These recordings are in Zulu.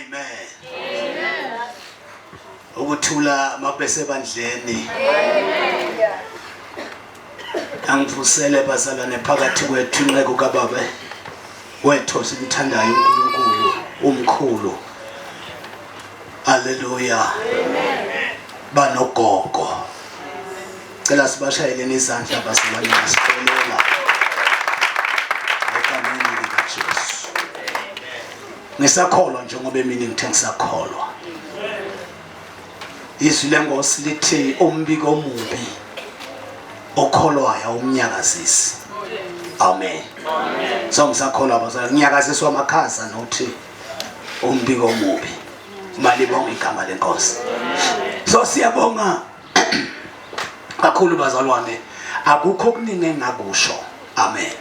Amen. Ukuthula mabese bandleni. Angivusele bazalwane phakathi kwethu inqeko kaBaba wethu simthandayo uNkulunkulu umkhulu. Hallelujah. Banogogo. Cela sibashayeleni izandla bazalwane nasiqolela. Egameni likaJesu. Ngisakholwa njengoba emini ngithe ngisakholwa. Izwi lenkosi lithi umbiko omubi okholwayo umnyakazisi. Amen. So ngisakholwa bazalwane nginyakaziswa amakhaza nothi umbiko omubi. Malibonga igama lenkosi. So siyabonga kakhulu bazalwane, akukho okuningi engakusho. Amen.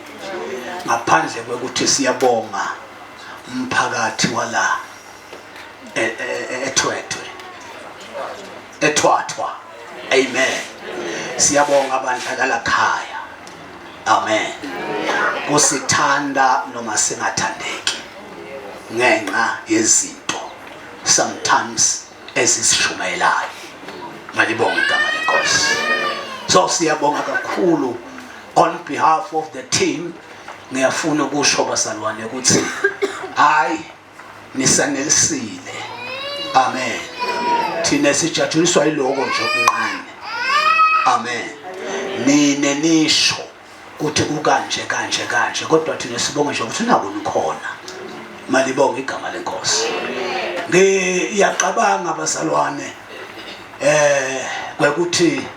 Ngaphandle kwekuthi siyabonga umphakathi wala eThwathwa. Amen. Siyabonga abandla la khaya. Amen. Kusithanda noma singathandeki ngenxa yezinto sometimes ezisishumelayo. Malibonga igama lenkosi. So siyabonga kakhulu on behalf of the team. Ngiyafuna ukusho bazalwane ukuthi hayi nisanelisile. Amen. Thina sijatshuliswa yiloko nje okuncane. Amen. Nine nisho ukuthi ukanje kanje kodwa thina sibonga nje ukuthi nabo nikhona. Malibonga igama lenkosi. Ngiyaqabanga bazalwane kwekuthi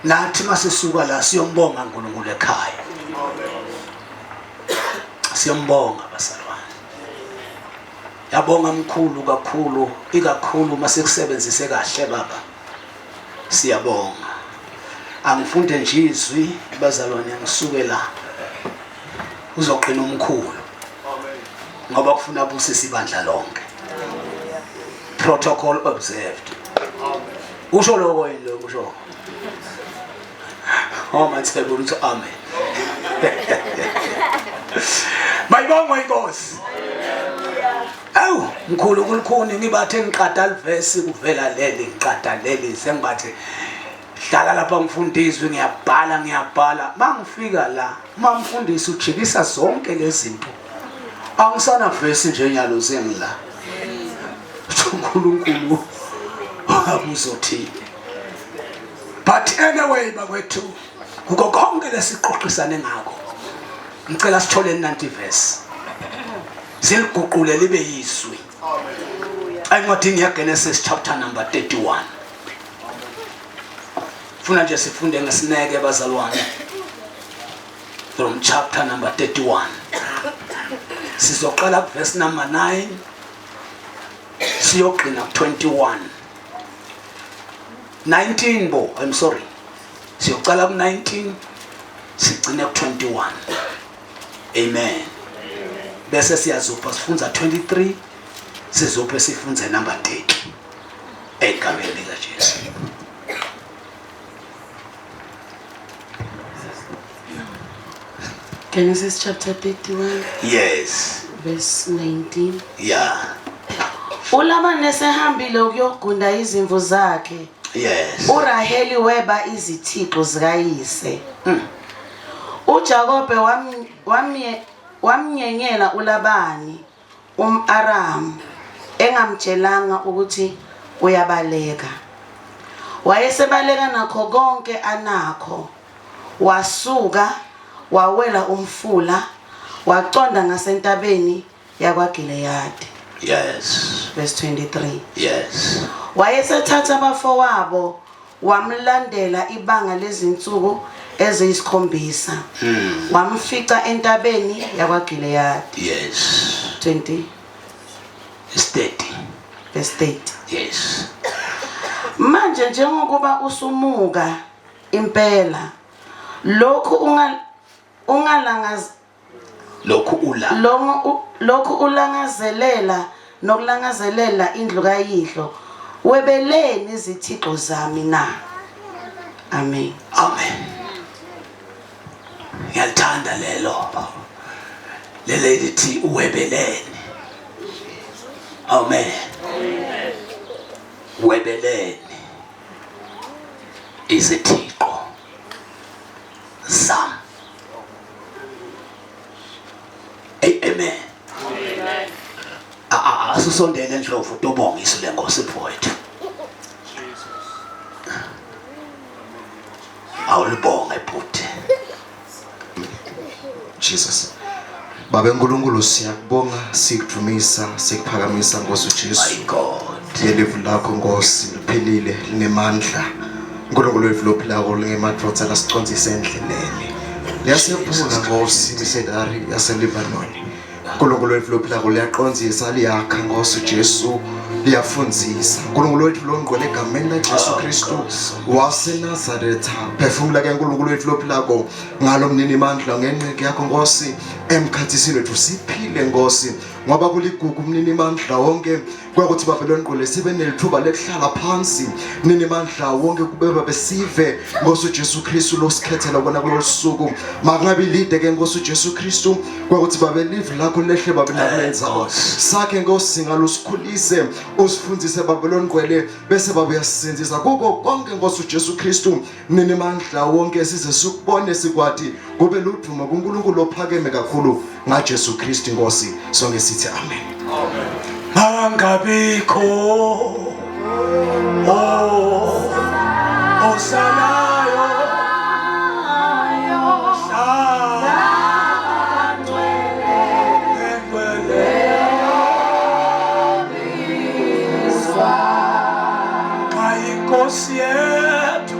nathi masisuka la siyombonga uNkulunkulu ekhaya. Siyambonga bazalwane. Yabonga mkhulu kakhulu, ikakhulu masekusebenzise kahle baba. Siyabonga. Angifunde nje izwi bazalwane ngisuke la. Uzoqina umkhulu. Amen. Ngoba kufuna busisi ibandla lonke. Protocol observed. Amen. Usho lokho yini lokho usho. Mathebo uthi amen. Mayibonga inkosi. Awu mkhulu kulukhuni ngibathe ngiqada livesi kuvela leli ngiqada leli sengibathe hlala lapha ngifundizwe ngiyabhala mangifika la mangifundisa ujikisa zonke lezi zinto angisana vesi nje nyalo sengila uNkulunkulu akuzothi. But anyway bakwethu kuko konke lesiqoqisane ngako ngicela sithole nanti verse siliguqule libe yizwi. Encwadini yaGenesis chapter number 31. Funa nje sifunde ngesineke bazalwane from chapter number 31. Sizoqala ku verse number 9 siyoqina ku 21. 19 bo, I'm sorry. Siyoqala ku 19 sigcine ku 21. Amen. Bese siyazupha sifunza 23 sizophe sifunze number 30. Egameni likaJesu. Genesis chapter 31. Yes. Verse 19. Yeah. uLabani esehambile ukuyogunda izimvu zakhe. Yes. uRaheli weba izithixo zikayise. uJakobe wamnyenyela uLabani umAramu engamtshelanga ukuthi uyabaleka. Wayesebaleka nakho konke anakho. Wasuka wawela umfula waqonda ngasentabeni yakwaGileyadi. Yes. Verse 23. Yes. Wayesethatha abafowabo wamlandela ibanga lezinsuku eziyisikhombisa. Wamfica entabeni yakwaGileyadi. Yes. 20. It's 30. Verse 30. Yes. Manje njengokuba usumuka impela lokhu ulangazelela nokulangazelela indlu kayihlo webeleni izithixo zami na. Amen. Amen. Ngiyalithanda lelo. Lele lithi uwebeleni. Amen. Webeleni izithixo zami. Amen. Asusondele Ndlovu tobonga isu lenkosi mfowethu. Awulibonge bhuti. Jesus. Baba uNkulunkulu siyakubonga, sikudumisa, sikuphakamisa Nkosi uJesu. My God. Yelivu lakho Nkosi liphilile, linemandla. uNkulunkulu wethu lophilako lingemadrotha lasicondzise endleleni. Liyasebhula Nkosi isedari yaseLebanon. uNkulunkulu wethu lophilako liyaqondzisa, liyakha Nkosi uJesu, liyafundzisa. uNkulunkulu wethu longqwele egameni laJesu Kristu waseNazaretha. Phefumula ke uNkulunkulu wethu lophilako ngalo mnini mandla ngenqeke yakho Nkosi emkhathisini wethu siphile Nkosi ngoba kuligugu mnini mandla wonke kwakuthi Baba lonqwele sibe nelithuba lekuhlala phansi mnini mandla wonke kube babesive Nkosi uJesu Kristu losikhethela kona kulosuku makungabi lide ke Nkosi uJesu Kristu kwakuthi Baba live lakho lehle Baba nakulenza sakhe Nkosi ngalusikhulise usifundise Baba lonqwele bese Baba uyasenzisa kuko konke Nkosi uJesu Kristu mnini mandla wonke size sikubone sikwathi kube ludumo kuNkulunkulu ophakeme kakhulu ngaJesu Kristu Nkosi sonke sithi amen. Angabikho osalayo Inkosi yethu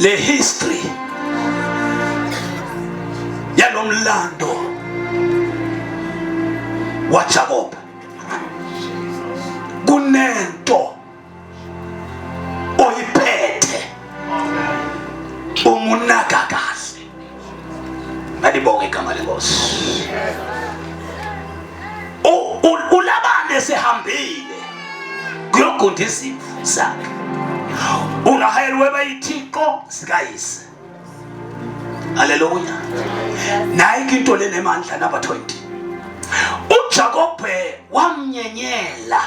le history yalomlando waJacob kunento oyiphethe umunaka kahle malibonge igama lenkosi ulabane sehambile kuyogunda izimvu zakhe ungahayelwe bayithixo sikayise. Haleluya. Nayi into lenemandla number 20. uJacob wamnyenyela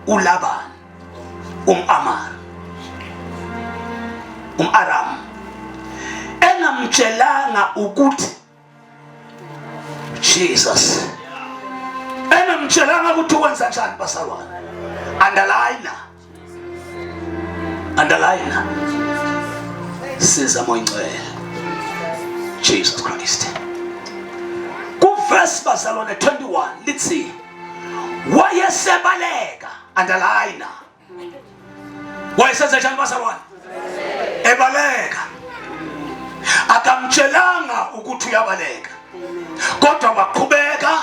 uLaban Aram engamtshelanga ukuthi Jesus engamtshelanga ukuthi wenza njani basalwana. Underline siza moyingcwele Jesus Christ. Ku verse basalwane 21 lithi wayesebaleka. Underline wayesenza njani basalwane? Ebaleka. Akamtshelanga ukuthi uyabaleka kodwa waqhubeka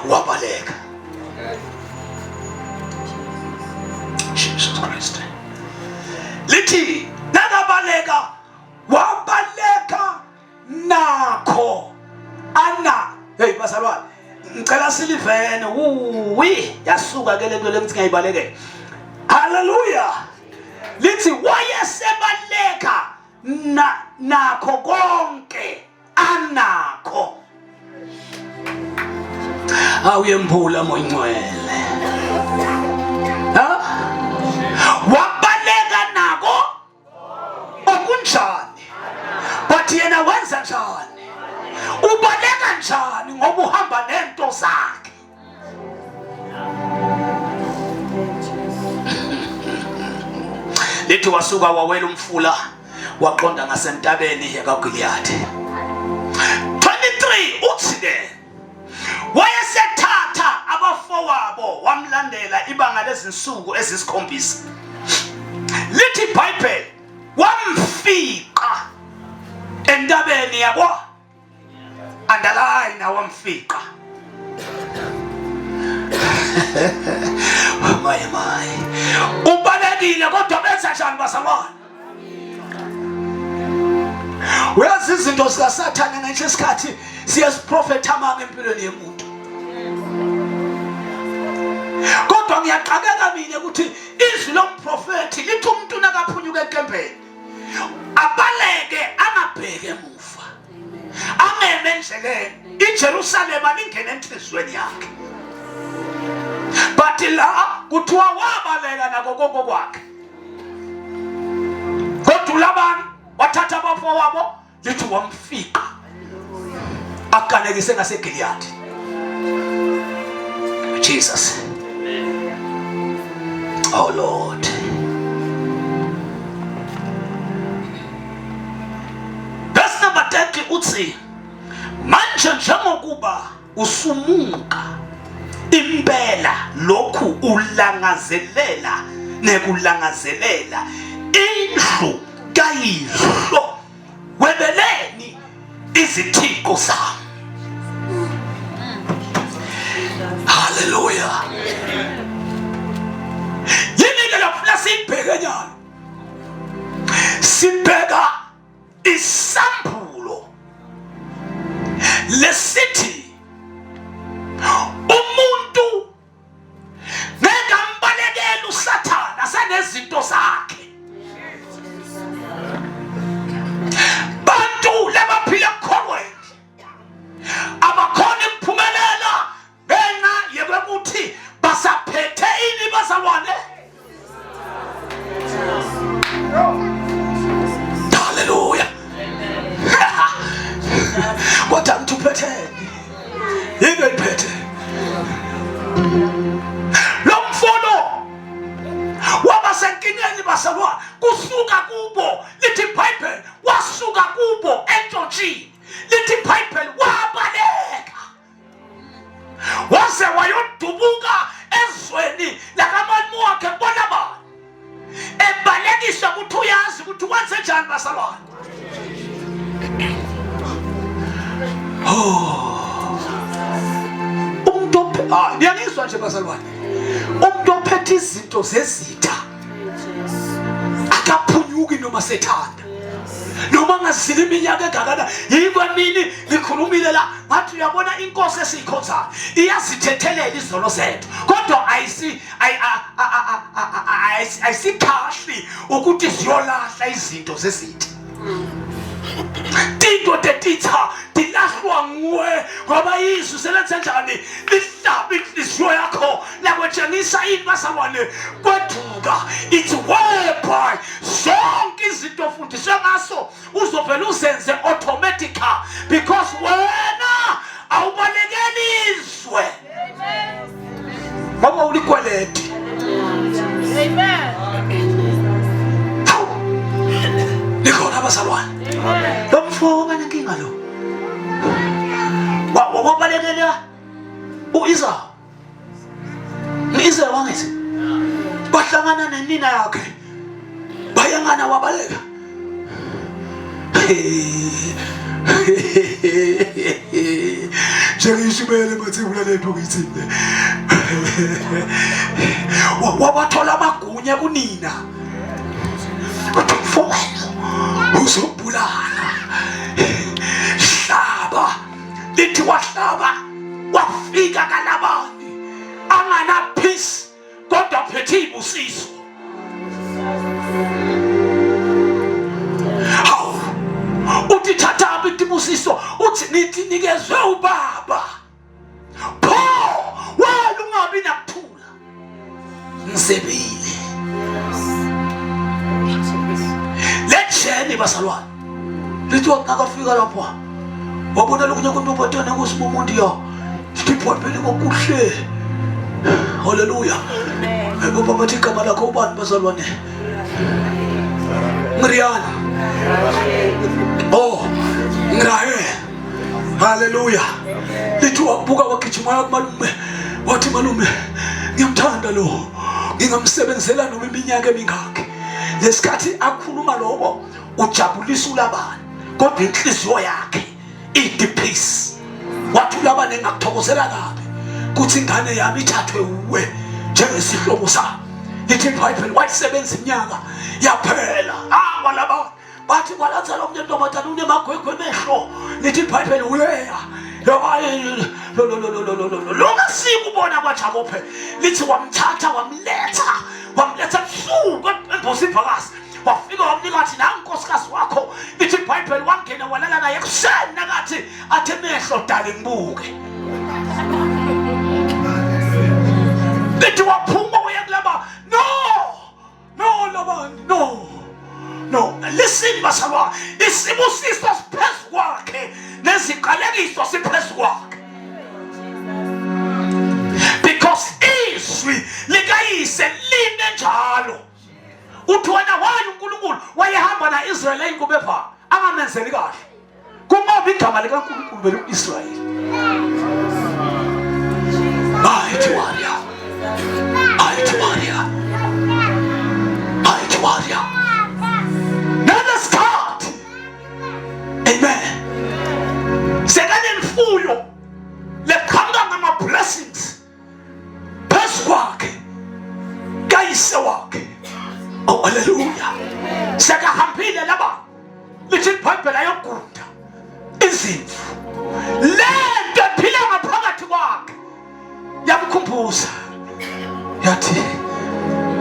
wabaleka. Jesus Christ. Lithi nakabaleka wabaleka nakho ana. Hey basalwane ngicela silivene yasuka ke lento lekuthi ngayibaleke. Hallelujah. Lithi wayesebaleka nakho konke anakho. Awuyembula moyingcwele. Wabaleka nako lithi wasuka wawela umfula waqonda ngasentabeni yaKaGiliyadi. 23 uthi ke wayesethatha abafowabo wamlandela ibanga lezinsuku ezisikhombisa. Lithi iBhayibheli wamfiqa entabeni yakwa underline wamfiqa. My ubalekile kodwa benza njani bazalwane? Uyazi izinto zikaSathane ngenye isikhathi siyasiprofetha amanga empilweni yomuntu. Kodwa ngiyaqhakeka mina ukuthi izwi lomprofeti lithi umuntu nakaphunyuka enkembeni abaleke angabheke emuva. Angeme endleleni iJerusalem lingene enhlizweni yakhe. But la kuthiwa wabaleka nako konke kwakhe. Kodwa labani wathatha abafowabo lithi wamfiqa. Akanekise ngaseGiliyadi. Jesus. Oh Lord. Verse number 30 uthi manje njengokuba usumuka impela lokhu ulangazelela nekulangazelela indlu kayihlo webeleni izithixo zami. Hallelujah. Yini ke lapha sibheke nyalo sibheka isambulo lesithi umuntu ngekambalekela uSathane asenezinto zakhe. Bantu labaphila ekhokweni abakhona ukuphumelela bena yekuthi basaphethe ini bazalwane. Hallelujah. Kodwa ngithuphethe yini iphethe lo mfuno wabasenkingeni bazalwane kusuka kubo. Lithi iBhayibheli wasuka kubo entshontsini. Lithi iBhayibheli wabaleka waze wayodubuka ezweni lakamani wakhe bonaba ebalekiswa ukuthi uyazi ukuthi wenze njani bazalwane. Ngiyangizwa nje bazalwane. Umuntu ophethe izinto zezitha akaphunyuki noma sethanda noma ngazile iminyaka engakana. Yiko mini ngikhulumile la ngathi uyabona inkosi esiyikhonzayo iyazitethelela izolo zethu kodwa ayisikahle ukuthi siyolahla izinto zezitha. Tinto tetitha tilahlwa nguwe ngoba Yesu selenze njani lihlaba inhliziyo yakho lakwetshengisa ini bazalwane kwethuka. It's whereby zonke izinto ofundiswe ngaso uzovela uzenze automatic because wena awubalekeli izwe. Baba ulikweleti. Amen. Nikhona bazalwane. Lo mfo banenkinga lo. Wabalekela uIsau. Isau wangithi bahlangana nenina yakhe bayangana wabaleka. Njengishibele bathebula lethu ngithini. Wabathola amagunya kunina. Mfowethu uzobulala. Hlaba. Lithi wahlaba wafika kaLabani angana peace kodwa phethe ibusiso. Uthi thatha ibusiso uthi nithi nikezwe ubaba. Pho wena ungabi nakuthula. Ngisebile. Lecheni bazalwane. Lithi wakafika lapho. Wabona lokunye kunobotona kusibumuntu yo. Siphopele ngokuhle. Hallelujah. Amen. Ebo baba thigama lakho ubani bazalwane. Ngriana. Oh, Ngrae. Hallelujah. Lithi wabuka wagijima kumalume. Wathi malume, ngiyamthanda lo. Ngingamsebenzela noma iminyaka emingaki. Lesikhathi akhuluma lokho ujabulisa uLabani. Kodwa inhliziyo yakhe ithi peace. Wathi uLabani engakuthokozela kabi. Kuthi ingane yami ithathwe uwe njengesihlobo sami. Lithi iBhayibheli wayisebenza iminyaka yaphela. Walaba bathi kwalanza lo muntu ntombazana unemagwegwe emehlo. Lithi iBhayibheli uyeya. Lo ngasikubona kwaJakobe. Lithi wamthatha wamletha busuku embosibhakazi. Wafika wamnika athi nankosikazi wakho. Lithi iBhayibheli wangena walala naye ekuseni nakathi athi emehlo dali ngibuke. Lithi waphuma uyakulaba. No Labani, no. Listen basaba, isibusiso siphezu kwakhe neziqalekiso siphezu kwakhe. Because izwi likayise line njalo. Uthi wena wayo uNkulunkulu wayehamba naIsrael eyinkuba eva angamenzeli kahle. Kungoba igama likaNkulunkulu belu Israel. Mighty warrior. Start. Amen. Sekane mfuyo lekhanga ngama blessings phezu kwakhe kayise wakhe. Oh hallelujah. Sekahambile laba. Lithi iBhayibheli ayogunda izimvu. Lento ephila ngaphakathi kwakhe yamkhumbuza. Yathi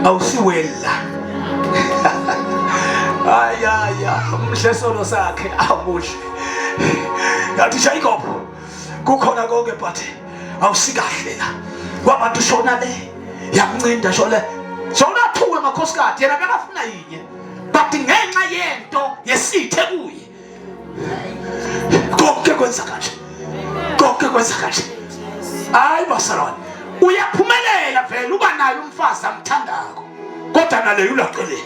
awusiwela. Umhlesolo sakhe amuhle. Yathi Jacob kukhona konke but awusikahle la. Wabantu shona le yamncinda shona. Shona thuwe makhosikazi yena bekafuna yinye. But ngenxa yento yesithe kuye. Konke kwenza kanje. Hayi basalwane. Uyaphumelela vele uba nayo umfazi amthandako. Kodwa naleyo ulaqelele.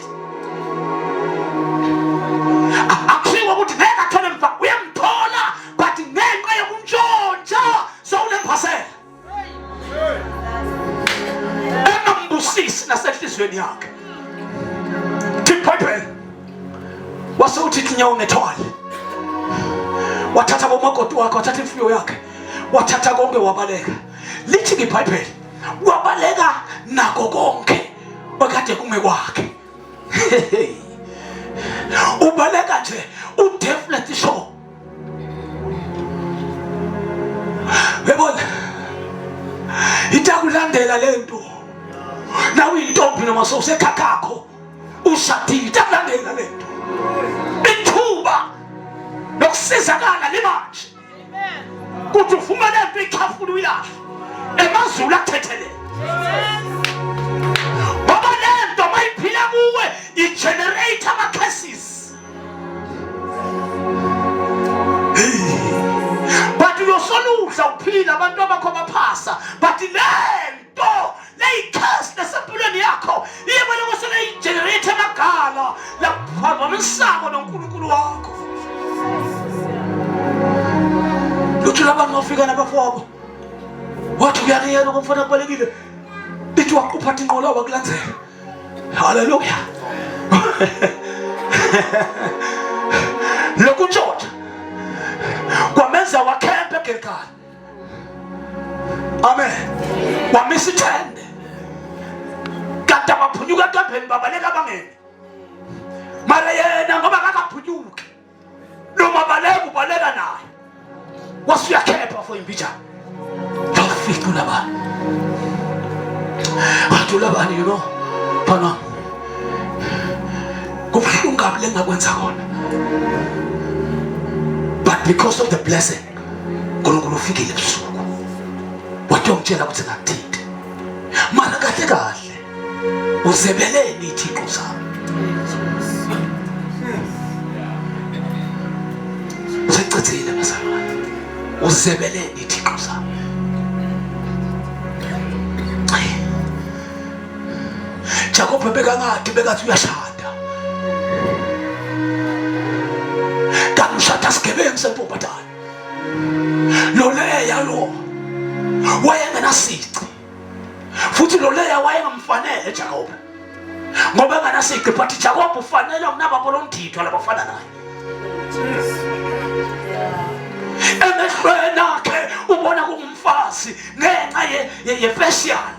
Akusiwa ukuthi ngeke athole mfa uyamthola but ngenxa yokuntshontsha sowulemphasela. Engambusisi nasenhlizweni yakhe. iBhayibheli wasewuthi inyawo ngethwala. Wathatha bomakoti wakhe, wathatha imfuyo yakhe. Wathatha konke wabaleka. Lithi iBhayibheli wabaleka nako konke okade kume kwakhe. Ubaleka nje udefinitely sure. Yebona itakulandela lento. Nawe intombi noma sowusekhakakho ushadile itakulandela lento. Ithuba nokusizakala limanje. Kuthi ufuma lento ikhafula uyahle. Emazulu athethelele. Baba lento mayiphila kuwe igenerate ama-cases. But uyosoludla uphila abantu abakho baphasa. But lento leyikhasi nasempilweni yakho iyebona kusele igenerate amagala laphazamisako noNkulunkulu wakho. Luthi labantu bafika nabafowabo. Wathi uyangiyela ukumfuna kubalekile. Lithi waquphatha inqola wakulandzela. Hallelujah. Lokuntshontsha kwamenza wakhempe eGilgali. Amen. Wamisa ithende. Kanti abaphunyuka entambeni babaleka bangene. Mara yena ngoba akakaphunyuki. Noma baleka ubaleka naye. Wasuyakhepha for imbijana. Wafika uLabani. Wathi uLabani, you know, phana kubuhlungu kabi lengakwenza khona. But because of the blessing, uNkulunkulu ufikile ebusuku. Wathi ungitshela ukuthi ngakuthini. Mara kahle kahle uzebeleni iThixo sami. Secicile bazalwane. Uzebeleni iThixo sami. Jacob bekangadi bekathi uyashada. ngisempophatana lo leya lo wayengenasici futhi lo leya wayengamfanele Jacob ngoba engenasici but Jacob ufanele kunababo lomdidwa labafana naye emehlweni akhe ubona kungumfazi ngenxa ye-facial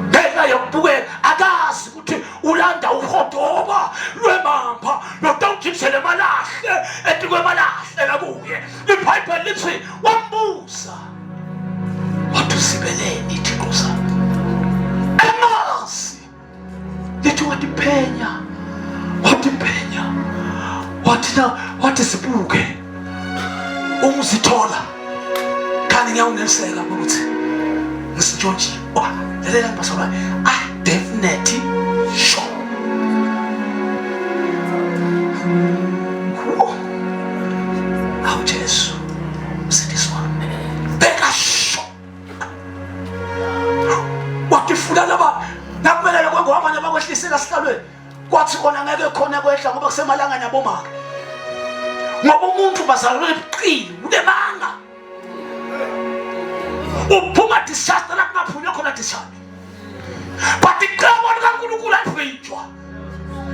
ngenxa yokubukeka akazi ukuthi ulanda uhodoba lwemamba lodawujikisele malahle etikwemalahle lakuye iBhayibheli lithi wambuza wathi usibeleni ithixo sami engazi lithi wathi phenya wathi sibuke umzithola kanti ngiyawuneliseka ukuthi ngisitshontshe lelela basola definitely sure awu Jesu sidiswa beka sure wathi fula laba nakumelele kwengwamanye bakwehlisela sihlalweni kwathi kona ngeke khona kwehla ngoba kusemalanga nabomaka ngoba umuntu bazalwe ebuqili unemanga uphuma disaster la kungaphuma khona disaster but iqembu likaNkulunkulu alifeyitshwa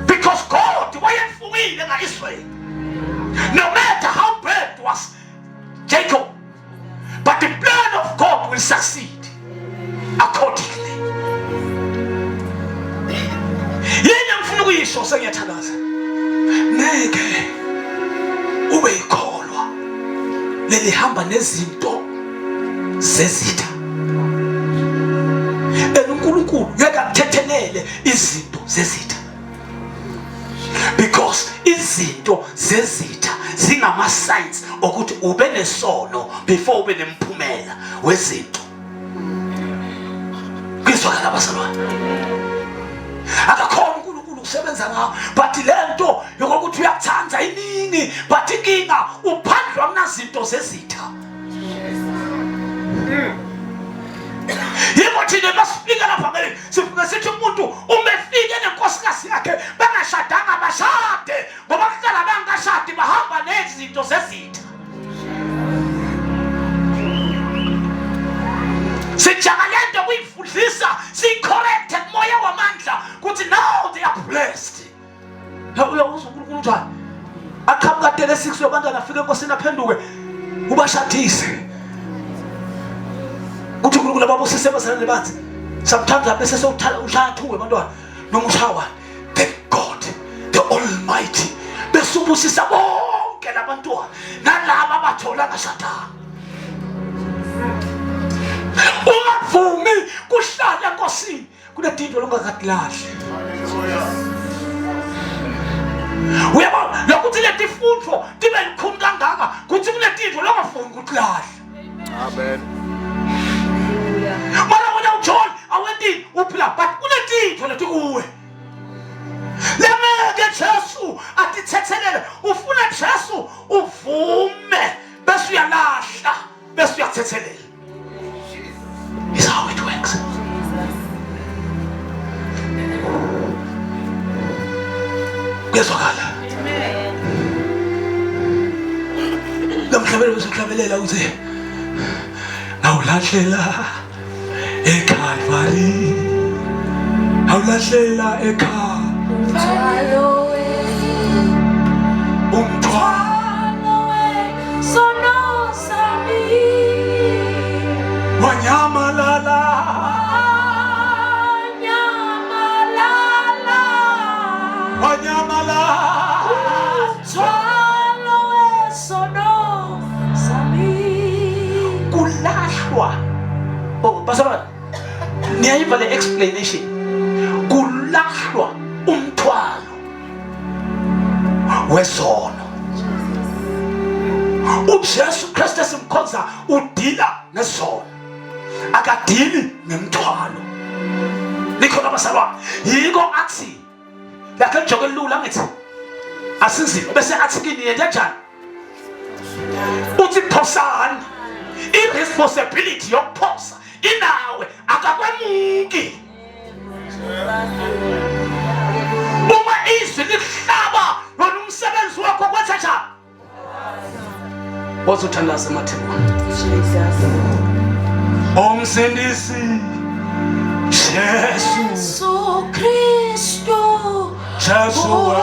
because God wayemfungile ngaIsrael no matter how bad was Jacob but the plan of God will succeed accordingly. Yena ngifuna ukuyisho sengiyathakaza ngeke ube ikholwa lelihamba nezinto zezitha uNkulunkulu ngeke akuthethelele izinto zezitha because izinto zezitha zingama signs ukuthi ube nesono before ube nemphumela wezinto kuzwakala abazalwane akakhona uNkulunkulu usebenza ngawo but lento yokuthi uyakuthanda iningi but inkinga uphandlwa kunazinto zezitha yebo thina masifika lapha ngeke sifike sithi umuntu umefike nenkosikazi yakhe bangashadanga bashade ngoba kuhlala bangashadi bahamba nezinto zezitha sijakalento kuyifudlisa sicorrect moya wamandla ukuthi now they are blessed uyawuzwa uNkulunkulu uthani aqhamuka tele 6 yobantwana afike enkosini aphenduke ubashadise kuthi uNkulunkulu ababusise bazalwane bathi sometimes abese sewuthathuwe abantwana noma ushawa thank God the Almighty besubusisa bonke labantwana nalabo abathola ngashadanga ungavumi kuhlala enkosini kunedinto longakadlahle uyabona lokuthi leti fundvo tibe likhulu kangaka kuthi kunedinto longafuni ukudlahle amen mara wena uJohn awendini uphila but kunedinto leti kuwe lemeke Jesu atithethelele ufuna Jesu uvume bese uyalahla bese uyathethelela. Is how it works. Kuyezwakala. Ngamhlabela uzohlabelela uthi awulahlela eKalvari. Awulahlela eKalvari. Umthwalo wesono sami. Wanyamalala. Oh, Pastor, niyayiva le explanation. Kulahlwa umthwalo wesono. uJesu Kristu simkhonza udila nesono. Akadili nemthwalo. Nikhona basalwa. Yiko athi lakhe njoke lula ngithi asinzima bese athi kini yena kanjani? Uthi phosana. Irresponsibility yokuphosa inawe akakwemuki. Uma izwi lihlaba wena umsebenzi wakho kwenza njani? Woza uthandaza emathebeni. Umsindisi Jesu Kristu Jesu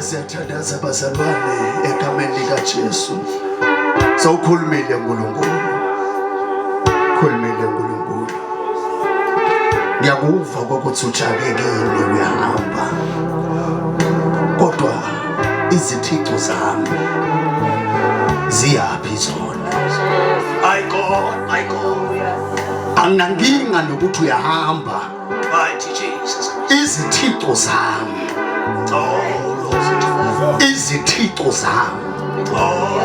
siyathandaza bazalwane egameni likaJesu. Sawukhulumile uNkulunkulu. Khulumile uNkulunkulu. Ngiyakuva ukuthi ujabekile uyahamba. Kodwa izithixo zami ziyaphi zona? I go. Anginankinga nokuthi uyahamba. Mighty Jesus. Izithixo zami. Izithixo zami.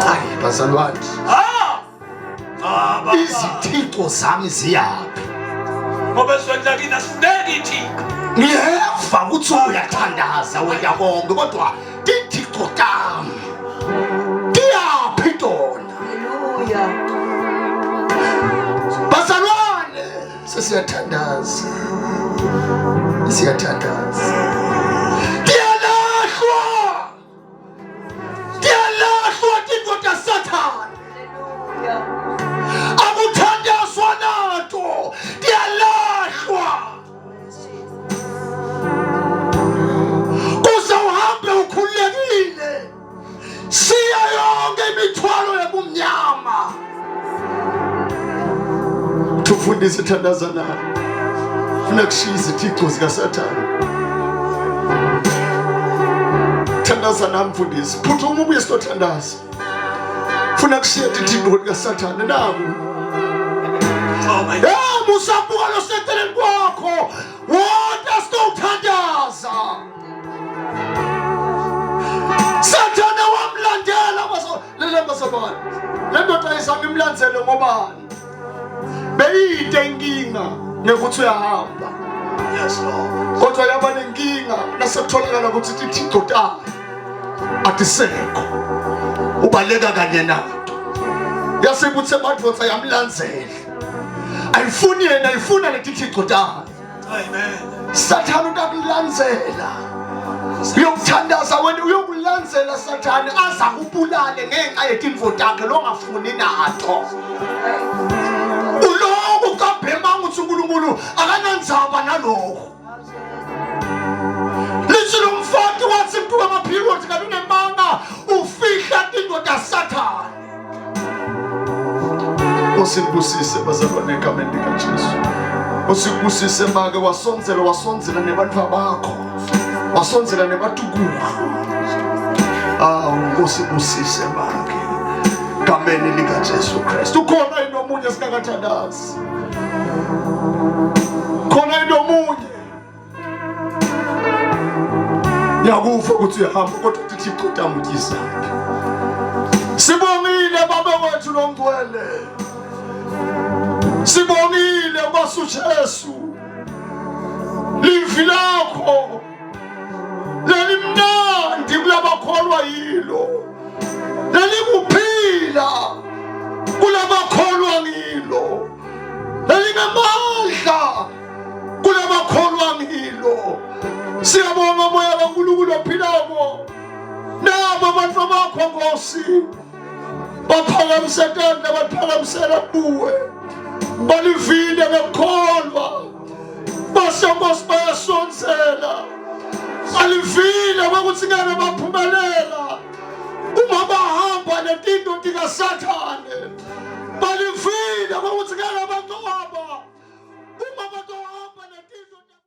Hayi bazalwane. Izithixo zami ziyaphi? Ngoba siwenza kina sifundeki ithixo. Ngiyeva ukuthi uyathandaza wena konke kodwa izithixo zami ziyaphi tona? Haleluya. Bazalwane sesiyathandaza. Siyathandaza. Tufundise thandaza nawe. Funa kushiya izithixo zikaSathane. Thandaza nami mfundisi. Phuthuma ubuye sithandaza. Funa kushiya izithixo zikaSathane naku. Musabuka lo seteleni kwakho. Wonke sithandaza. Sathane wamlandela basabani. Le ndoda ayizange imlandzele ngobani? Beyide inkinga nekuthi uyahamba. Yes Lord. Kodwa yaba nenkinga nasekutholakala ukuthi izithixo tayo atisekho. Ubaleka kanye nato. Yasekuthi emadvodza yamlandzela. Ayifuni yena ayifuna lezithixo tayo. Amen. Sathane utakulandzela. Uyokuthandaza wena uyokulandzela Sathane aza kubulale ngenxa yetintfo takhe longafuni nato. Uloku kabhema ukuthi uNkulunkulu akanandzaba nalokho. Lithi lo mfati wathi kuba amaphiloti kanti unemanga ufihla into kaSathane. Usibusise bazalwane egameni likaJesu. Usibusise make wasonzela nebantu bakho. Wasonzela nebatukulu. Usibusise make. Egameni likaJesu Kristu. Ukhona into omunye singakathandazi. Khona into omunye. Yakufa ukuthi uyahamba kodwa uThixo utamukisa. Sibongile baba wethu longcwele. Sibongile basuJesu. Livi lakho lelimnandi kulabakholwa yilo. Lelikuphila kulabakholwa ngilo. Lelingamandla kulabakholwa ngilo. Siyabonga moya kaNkulunkulu ophilako. Nabo abantu bakho Nkosi. Baphakamisela baphakamisela kuwe. Balivile bekholwa. Basenkosi bayasonzela. Balivile ukuthi ngeke baphumelela. Uma bahamba nezinto zikaSathane. Balivile ukuthi ngeke baqoba.